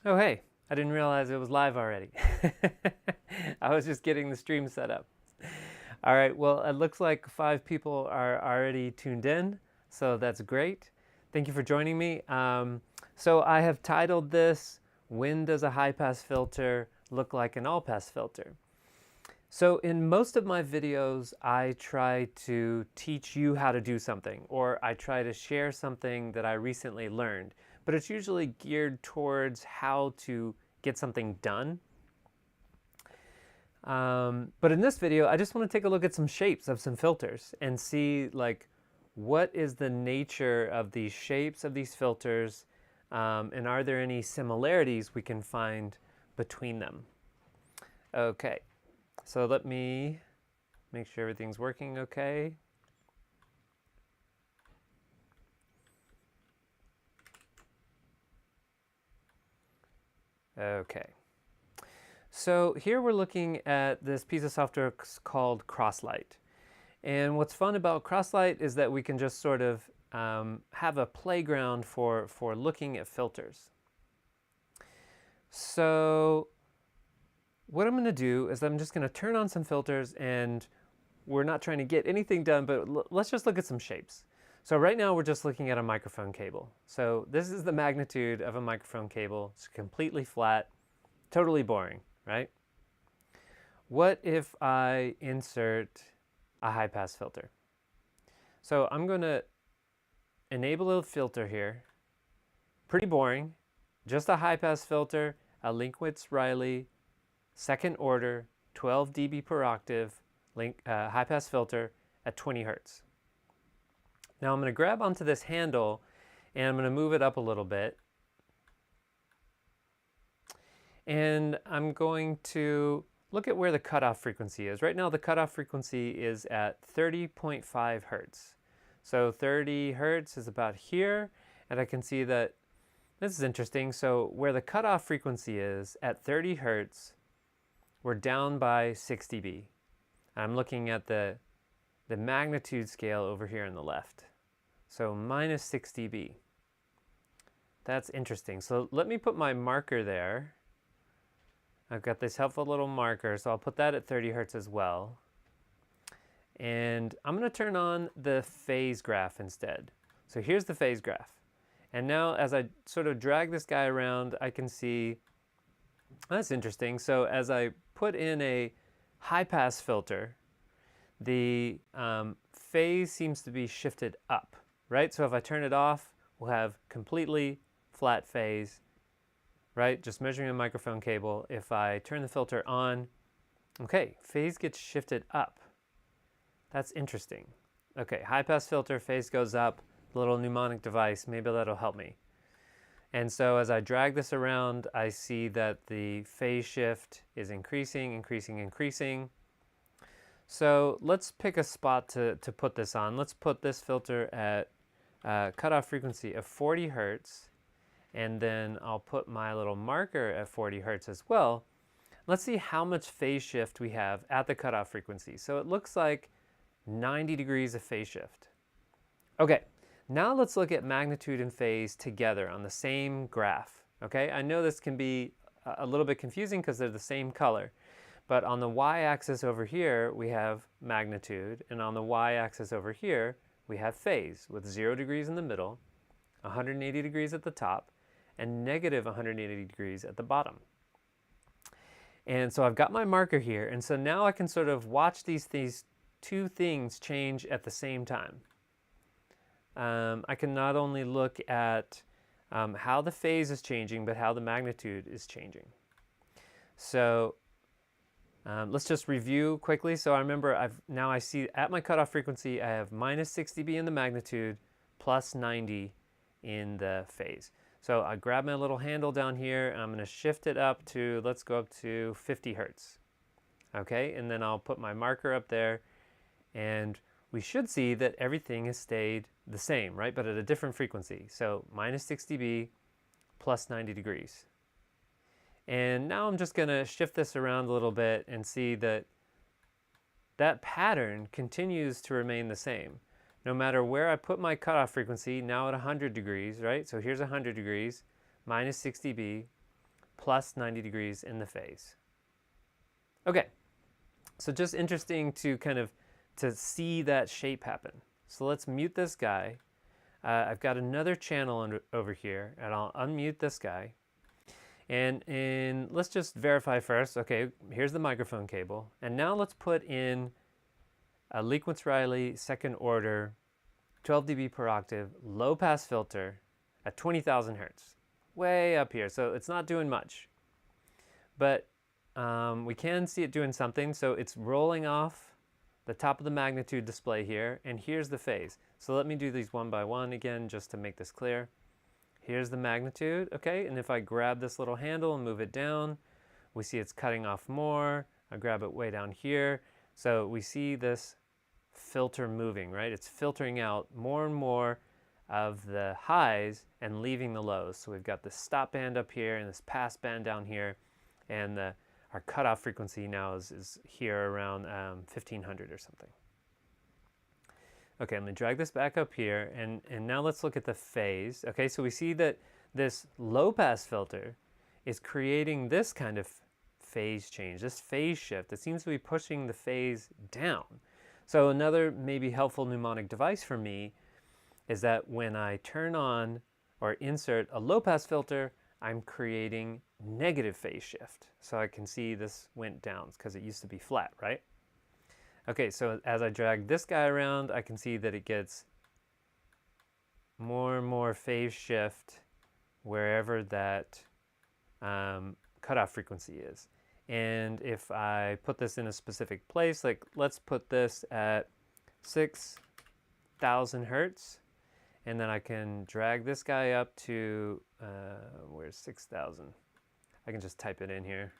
Oh, hey, I didn't realize it was live already. I was just getting the stream set up. All right, well, it looks like 5 people are already tuned in, so that's great. Thank you for joining me. So I have titled this, When Does a High Pass Filter Look Like an All Pass Filter? So in most of my videos, I try to teach you how to do something, or I try to share something that I recently learned, but it's usually geared towards how to get something done. But in this video, I just want to take a look at some shapes of some filters and see like what is the nature of these shapes of these filters, and are there any similarities we can find between them? Okay. So let me make sure everything's working okay. Okay. So here we're looking at this piece of software called Crosslight. And what's fun about Crosslight is that we can just sort of have a playground for looking at filters. So what I'm going to do is I'm just going to turn on some filters, and we're not trying to get anything done, but let's just look at some shapes. So right now we're just looking at a microphone cable. So this is the magnitude of a microphone cable. It's completely flat, totally boring, right? What if I insert a high pass filter? So I'm going to enable a filter here. Pretty boring, just a high pass filter, a Linkwitz-Riley, second order, 12 dB per octave, high pass filter at 20 hertz. Now I'm going to grab onto this handle and I'm going to move it up a little bit. And I'm going to look at where the cutoff frequency is. Right now the cutoff frequency is at 30.5 hertz. So 30 hertz is about here, and I can see that this is interesting. So where the cutoff frequency is at 30 hertz, we're down by 6 dB. I'm looking at the magnitude scale over here on the left. So minus 6 dB. That's interesting. So let me put my marker there. I've got this helpful little marker, so I'll put that at 30 hertz as well. And I'm going to turn on the phase graph instead. So here's the phase graph. And now as I sort of drag this guy around, I can see, that's interesting. So as I put in a high pass filter, the phase seems to be shifted up, right? So if I turn it off, we'll have completely flat phase, right? Just measuring a microphone cable. If I turn the filter on, okay, phase gets shifted up. That's interesting. Okay, high pass filter, phase goes up, little mnemonic device, maybe that'll help me. And so as I drag this around, I see that the phase shift is increasing, increasing, increasing. So let's pick a spot to put this on. Let's put this filter at cutoff frequency of 40 hertz, and then I'll put my little marker at 40 hertz as well. Let's see how much phase shift we have at the cutoff frequency. So it looks like 90 degrees of phase shift. Okay, now let's look at magnitude and phase together on the same graph. Okay, I know this can be a little bit confusing because they're the same color, but on the y-axis over here we have magnitude, and on the y-axis over here we have phase with 0 degrees in the middle, 180 degrees at the top, and negative 180 degrees at the bottom. And so I've got my marker here, and so now I can sort of watch these two things change at the same time. I can not only look at how the phase is changing, but how the magnitude is changing. So let's just review quickly. So I remember now I see at my cutoff frequency, I have minus 6 dB in the magnitude, plus 90 in the phase. So I grab my little handle down here, and I'm going to shift it up to, let's go up to 50 hertz. Okay, and then I'll put my marker up there, and we should see that everything has stayed the same, right? But at a different frequency. So minus 6 dB, plus 90 degrees. And now I'm just going to shift this around a little bit and see that that pattern continues to remain the same. No matter where I put my cutoff frequency, now at 100 degrees, right? So here's 100 degrees, minus 6 dB. plus 90 degrees in the phase. Okay, so just interesting to kind of to see that shape happen. So let's mute this guy. I've got another channel over here, and I'll unmute this guy. And let's just verify first. Okay, here's the microphone cable. And now let's put in a Linkwitz-Riley second order 12 dB per octave low pass filter at 20,000 hertz, way up here. So it's not doing much, but we can see it doing something. So it's rolling off the top of the magnitude display here, and here's the phase. So let me do these one by one again, just to make this clear. Here's the magnitude, okay? And if I grab this little handle and move it down, we see it's cutting off more. I grab it way down here. So we see this filter moving, right? It's filtering out more and more of the highs and leaving the lows. So we've got this stop band up here and this pass band down here, and our cutoff frequency now is here around 1500 or something. Okay, let me drag this back up here, and now let's look at the phase. Okay, so we see that this low pass filter is creating this kind of phase change, this phase shift. It seems to be pushing the phase down. So another maybe helpful mnemonic device for me is that when I turn on or insert a low pass filter, I'm creating negative phase shift. So I can see this went down because it used to be flat, right? Okay, so as I drag this guy around, I can see that it gets more and more phase shift wherever that cutoff frequency is. And if I put this in a specific place, like let's put this at 6,000 hertz, and then I can drag this guy up to, where's 6,000? I can just type it in here,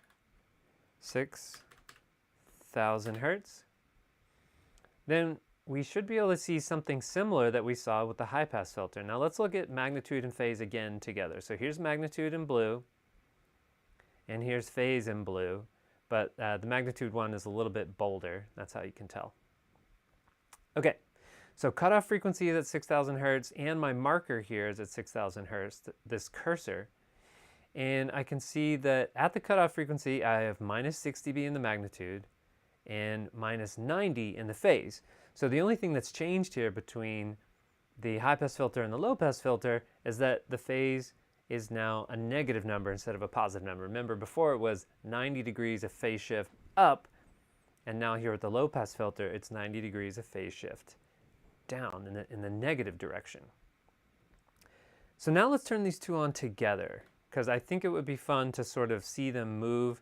6,000 hertz. Then we should be able to see something similar that we saw with the high pass filter. Now let's look at magnitude and phase again together. So here's magnitude in blue, and here's phase in blue, but the magnitude one is a little bit bolder. That's how you can tell. Okay, so cutoff frequency is at 6,000 hertz, and my marker here is at 6,000 hertz, this cursor. And I can see that at the cutoff frequency, I have minus 6 dB in the magnitude and minus 90 in the phase. So the only thing that's changed here between the high pass filter and the low pass filter is that the phase is now a negative number instead of a positive number. Remember, before it was 90 degrees of phase shift up, and now here with the low pass filter, it's 90 degrees of phase shift down in the negative direction. So now let's turn these two on together, because I think it would be fun to sort of see them move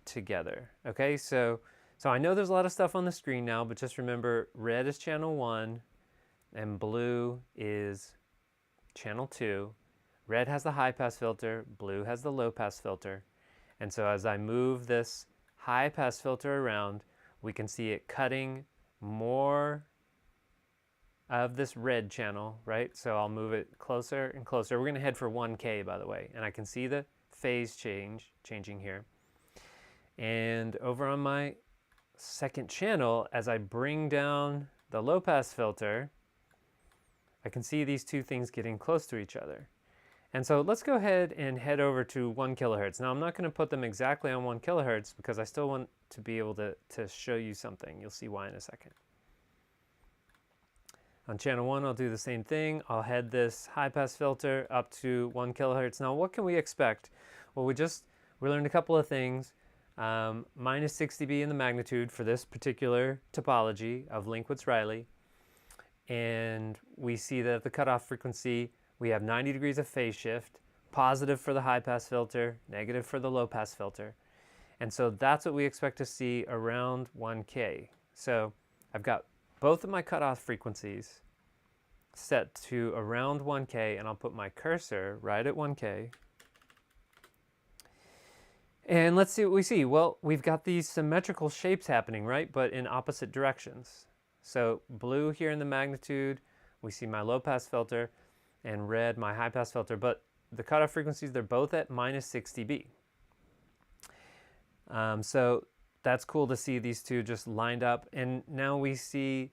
together. Okay, so I know there's a lot of stuff on the screen now, but just remember, red is channel 1 and blue is channel 2. Red has the high pass filter, blue has the low pass filter. And so as I move this high pass filter around, we can see it cutting more of this red channel, right? So I'll move it closer and closer. We're going to head for 1K, by the way, and I can see the phase changing here. And over on my second channel, as I bring down the low pass filter, I can see these two things getting close to each other. And so let's go ahead and head over to 1 kilohertz. Now I'm not going to put them exactly on 1 kilohertz because I still want to be able to show you something. You'll see why in a second. On channel 1, I'll do the same thing. I'll head this high pass filter up to 1 kilohertz. Now what can we expect? Well, we learned a couple of things. Minus 6 dB in the magnitude for this particular topology of Linkwitz-Riley. And we see that at the cutoff frequency, we have 90 degrees of phase shift, positive for the high pass filter, negative for the low pass filter. And so that's what we expect to see around 1K. So I've got both of my cutoff frequencies set to around 1K, and I'll put my cursor right at 1K. And let's see what we see. Well, we've got these symmetrical shapes happening, right? But in opposite directions. So blue here in the magnitude, we see my low pass filter, and red, my high pass filter. But the cutoff frequencies, they're both at minus 6 dB. So that's cool to see these two just lined up. And now we see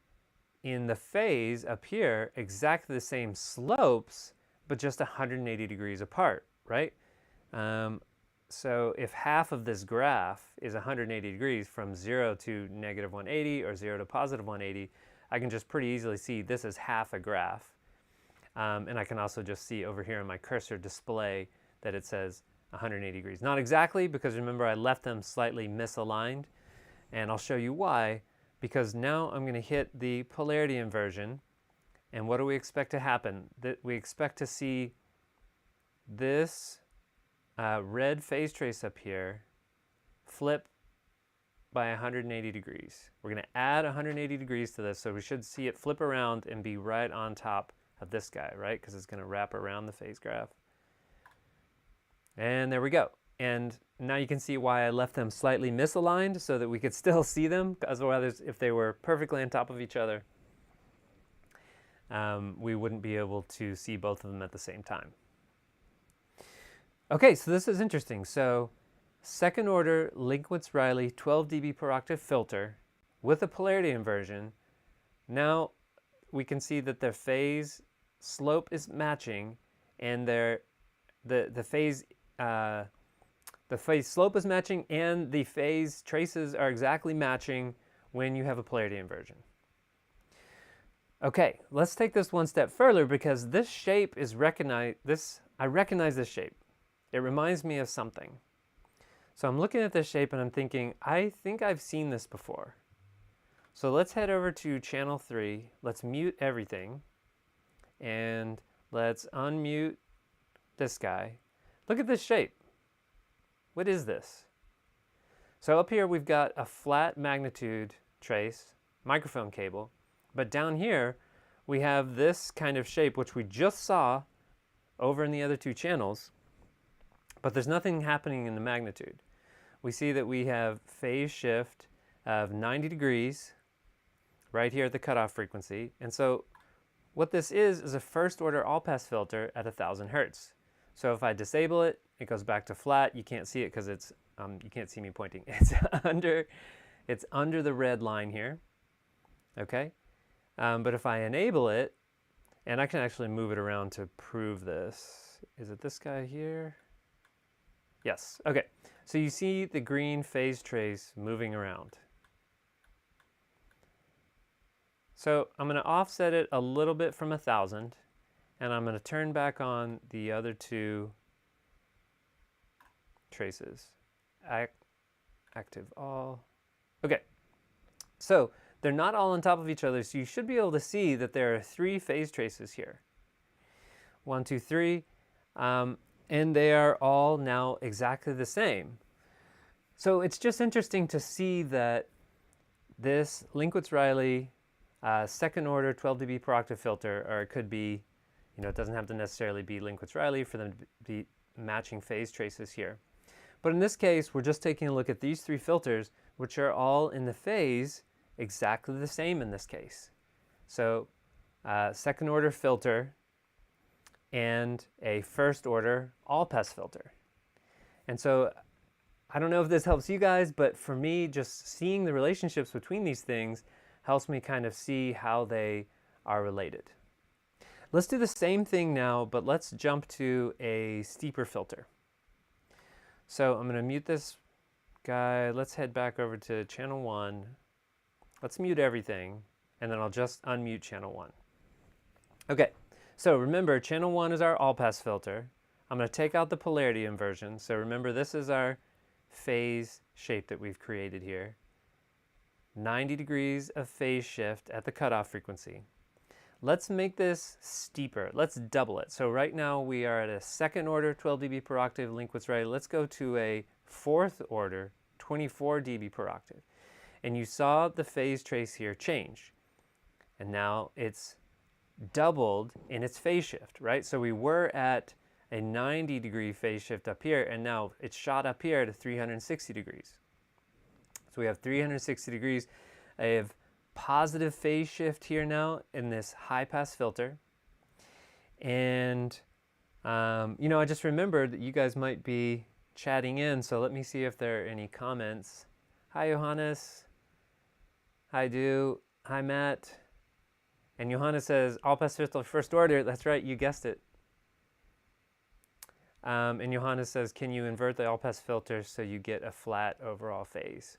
in the phase up here exactly the same slopes, but just 180 degrees apart, right? So if half of this graph is 180 degrees from 0 to negative 180 or 0 to positive 180, I can just pretty easily see this is half a graph. And I can also just see over here in my cursor display that it says 180 degrees. Not exactly, because remember I left them slightly misaligned, and I'll show you why. Because now I'm going to hit the polarity inversion, and what do we expect to happen? That we expect to see this red phase trace up here flip by 180 degrees. We're going to add 180 degrees to this, so we should see it flip around and be right on top of this guy, right? Because it's going to wrap around the phase graph. And there we go. And now you can see why I left them slightly misaligned so that we could still see them. Otherwise, if they were perfectly on top of each other, we wouldn't be able to see both of them at the same time. Okay, so this is interesting. So second order Linkowitz-Riley 12 dB per octave filter with a polarity inversion. Now we can see that their phase slope is matching, and the phase slope is matching, and the phase traces are exactly matching when you have a polarity inversion. Okay, let's take this one step further, because this shape is I recognize this shape. It reminds me of something. So I'm looking at this shape and I'm thinking, I think I've seen this before. So let's head over to channel 3. Let's mute everything. And let's unmute this guy. Look at this shape. What is this? So up here we've got a flat magnitude trace, microphone cable. But down here we have this kind of shape, which we just saw over in the other two channels. But there's nothing happening in the magnitude. We see that we have phase shift of 90 degrees right here at the cutoff frequency. And so what this is a first order all pass filter at 1000 hertz. So if I disable it, it goes back to flat. You can't see it because it's, you can't see me pointing. It's under the red line here, okay? But if I enable it, and I can actually move it around to prove this. Is it this guy here? Yes, okay. So you see the green phase trace moving around. So I'm going to offset it a little bit from 1000, and I'm going to turn back on the other two traces. Active all. Okay, so they're not all on top of each other, so you should be able to see that there are 3 phase traces here. 1, 2, 3. And they are all now exactly the same. So it's just interesting to see that this Linkowitz-Riley second order 12 dB per octave filter, or it could be, it doesn't have to necessarily be Linkowitz-Riley for them to be matching phase traces here. But in this case, we're just taking a look at these 3 filters, which are all in the phase exactly the same in this case. So second order filter and a first order all pass filter. And so I don't know if this helps you guys, but for me, just seeing the relationships between these things helps me kind of see how they are related. Let's do the same thing now, but let's jump to a steeper filter. So I'm going to mute this guy. Let's head back over to channel 1. Let's mute everything, and then I'll just unmute channel 1. Okay. So remember, channel 1 is our all-pass filter. I'm going to take out the polarity inversion. So remember, this is our phase shape that we've created here. 90 degrees of phase shift at the cutoff frequency. Let's make this steeper. Let's double it. So right now we are at a second order 12 dB per octave Linkowitz-Riley. Let's go to a fourth order 24 dB per octave. And you saw the phase trace here change. And now it's doubled in its phase shift, right? So we were at a 90 degree phase shift up here, and now it's shot up here to 360 degrees. So we have 360 degrees. I have positive phase shift here now in this high pass filter. And, I just remembered that you guys might be chatting in, so let me see if there are any comments. Hi, Johannes. Hi, Du. Hi, Matt. And Johannes says, all pass filter first order. That's right, you guessed it. And Johannes says, can you invert the all-pass filter so you get a flat overall phase?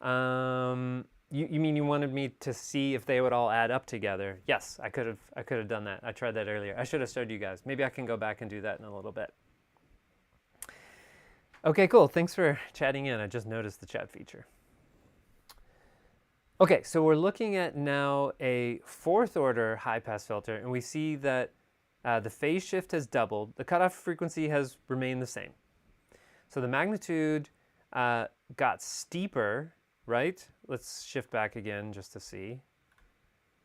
You mean you wanted me to see if they would all add up together? Yes, I could have done that. I tried that earlier. I should have showed you guys. Maybe I can go back and do that in a little bit. Okay, cool. Thanks for chatting in. I just noticed the chat feature. Okay, so we're looking at now a fourth order high pass filter, and we see that the phase shift has doubled. The cutoff frequency has remained the same. So the magnitude got steeper, right? Let's shift back again just to see.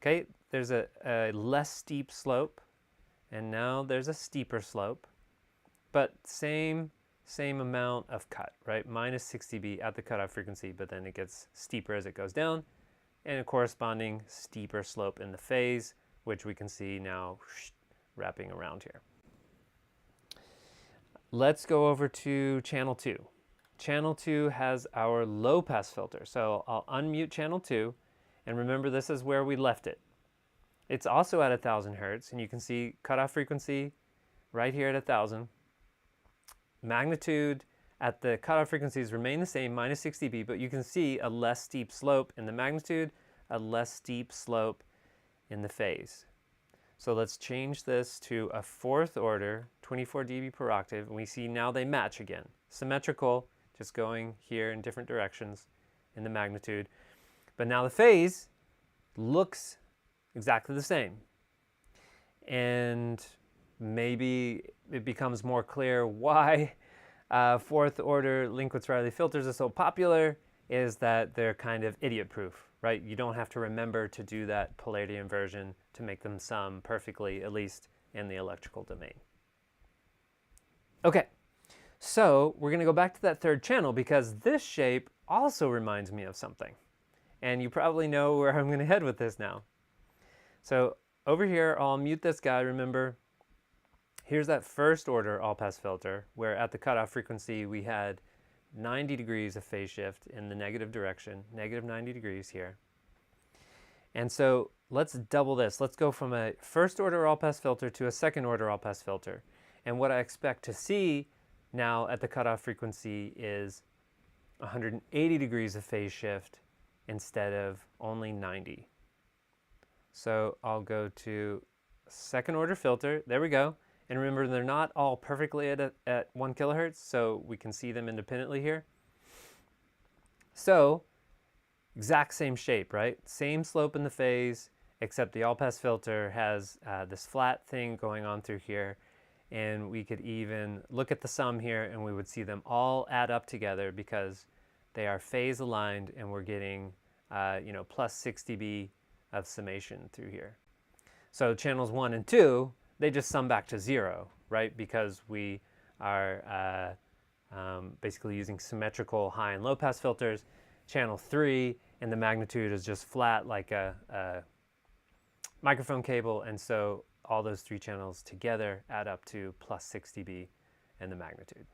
Okay, there's a less steep slope, and now there's a steeper slope, but same amount of cut, right? Minus 6 dB at the cutoff frequency, but then it gets steeper as it goes down, and a corresponding steeper slope in the phase, which we can see now wrapping around here. Let's go over to channel 2. Channel 2 has our low pass filter. So I'll unmute channel 2, and remember this is where we left it. It's also at 1,000 hertz, and you can see cutoff frequency right here at 1,000. Magnitude at the cutoff frequencies remain the same, minus 6 dB, but you can see a less steep slope in the magnitude, a less steep slope in the phase. So let's change this to a fourth order, 24 dB per octave, and we see now they match again. Symmetrical, just going here in different directions in the magnitude. But now the phase looks exactly the same. And maybe it becomes more clear why fourth order Linkwitz-Riley filters are so popular, is that they're kind of idiot proof, right? You don't have to remember to do that polarity inversion to make them sum perfectly, at least in the electrical domain. Okay, so we're gonna go back to that third channel because this shape also reminds me of something. And you probably know where I'm gonna head with this now. So over here, I'll mute this guy, remember, here's that first order all-pass filter where at the cutoff frequency we had 90 degrees of phase shift in the negative direction, negative 90 degrees here. And so let's double this. Let's go from a first order all-pass filter to a second order all-pass filter. And what I expect to see now at the cutoff frequency is 180 degrees of phase shift instead of only 90. So I'll go to second order filter. There we go. And remember, they're not all perfectly at 1 kilohertz, so we can see them independently here. So exact same shape, right? Same slope in the phase, except the all-pass filter has this flat thing going on through here. And we could even look at the sum here, and we would see them all add up together because they are phase aligned, and we're getting plus 6 dB of summation through here. So channels 1 and 2, they just sum back to 0, right? Because we are basically using symmetrical high and low pass filters. Channel 3 and the magnitude is just flat like a microphone cable, and so all those 3 channels together add up to plus 6 dB in the magnitude.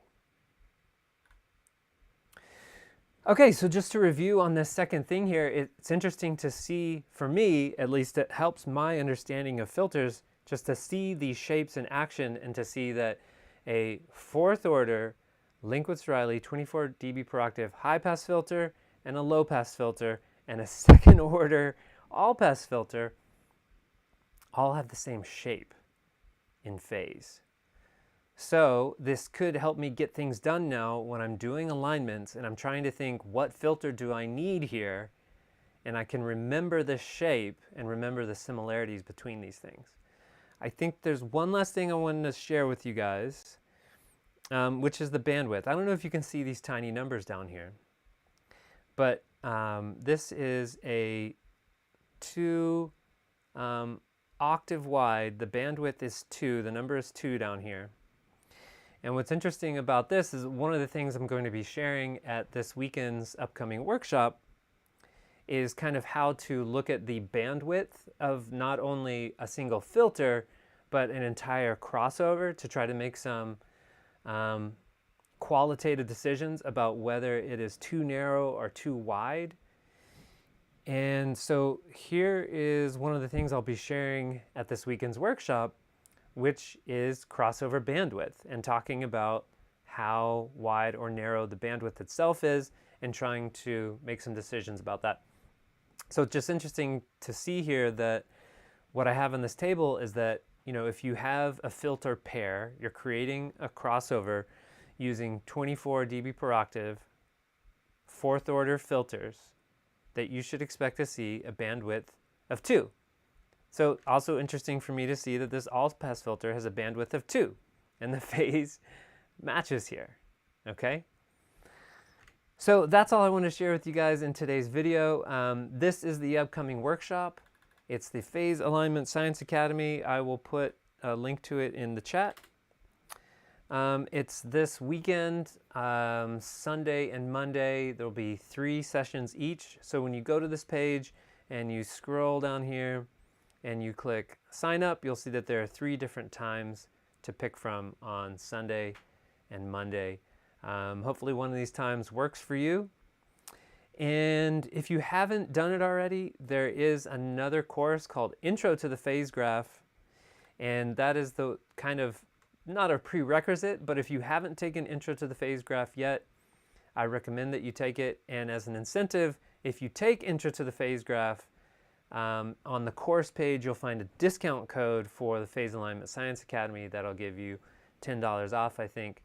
Okay, so just to review on this second thing here, it's interesting to see, for me at least, it helps my understanding of filters just to see these shapes in action and to see that a fourth order Linkwitz-Riley 24 dB per octave high pass filter and a low pass filter and a second order all pass filter all have the same shape in phase. So this could help me get things done now when I'm doing alignments and I'm trying to think, what filter do I need here? And I can remember the shape and remember the similarities between these things. I think there's one last thing I wanted to share with you guys, which is the bandwidth. I don't know if you can see these tiny numbers down here, but this is a 2 octave wide. The bandwidth is 2. The number is 2 down here. And what's interesting about this is one of the things I'm going to be sharing at this weekend's upcoming workshop is kind of how to look at the bandwidth of not only a single filter, but an entire crossover to try to make some qualitative decisions about whether it is too narrow or too wide. And so here is one of the things I'll be sharing at this weekend's workshop, which is crossover bandwidth, and talking about how wide or narrow the bandwidth itself is and trying to make some decisions about that. So it's just interesting to see here that what I have on this table is that, if you have a filter pair, you're creating a crossover using 24 dB per octave, fourth order filters, that you should expect to see a bandwidth of 2. So also interesting for me to see that this all-pass filter has a bandwidth of 2, and the phase matches here, okay? So that's all I want to share with you guys in today's video. This is the upcoming workshop. It's the Phase Alignment Science Academy. I will put a link to it in the chat. It's this weekend, Sunday and Monday. There'll be 3 sessions each. So when you go to this page and you scroll down here and you click sign up, you'll see that there are 3 different times to pick from on Sunday and Monday. Hopefully one of these times works for you. And if you haven't done it already, there is another course called Intro to the Phase Graph. And that is the kind of, not a prerequisite, but if you haven't taken Intro to the Phase Graph yet, I recommend that you take it. And as an incentive, if you take Intro to the Phase Graph, on the course page, you'll find a discount code for the Phase Alignment Science Academy that'll give you $10 off, I think.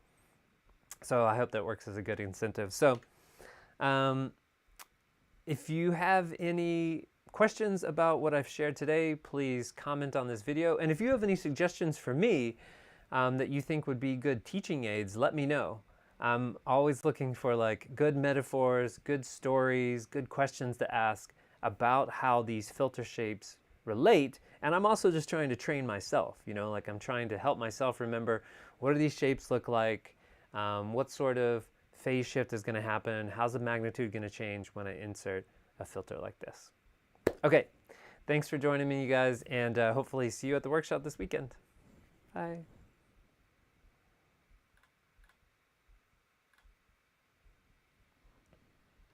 So I hope that works as a good incentive. So if you have any questions about what I've shared today, please comment on this video. And if you have any suggestions for me that you think would be good teaching aids, let me know. I'm always looking for good metaphors, good stories, good questions to ask about how these filter shapes relate. And I'm also just trying to train myself, I'm trying to help myself remember, what do these shapes look like? What sort of phase shift is going to happen? How's the magnitude going to change when I insert a filter like this? Okay, thanks for joining me, you guys, and hopefully see you at the workshop this weekend. Bye.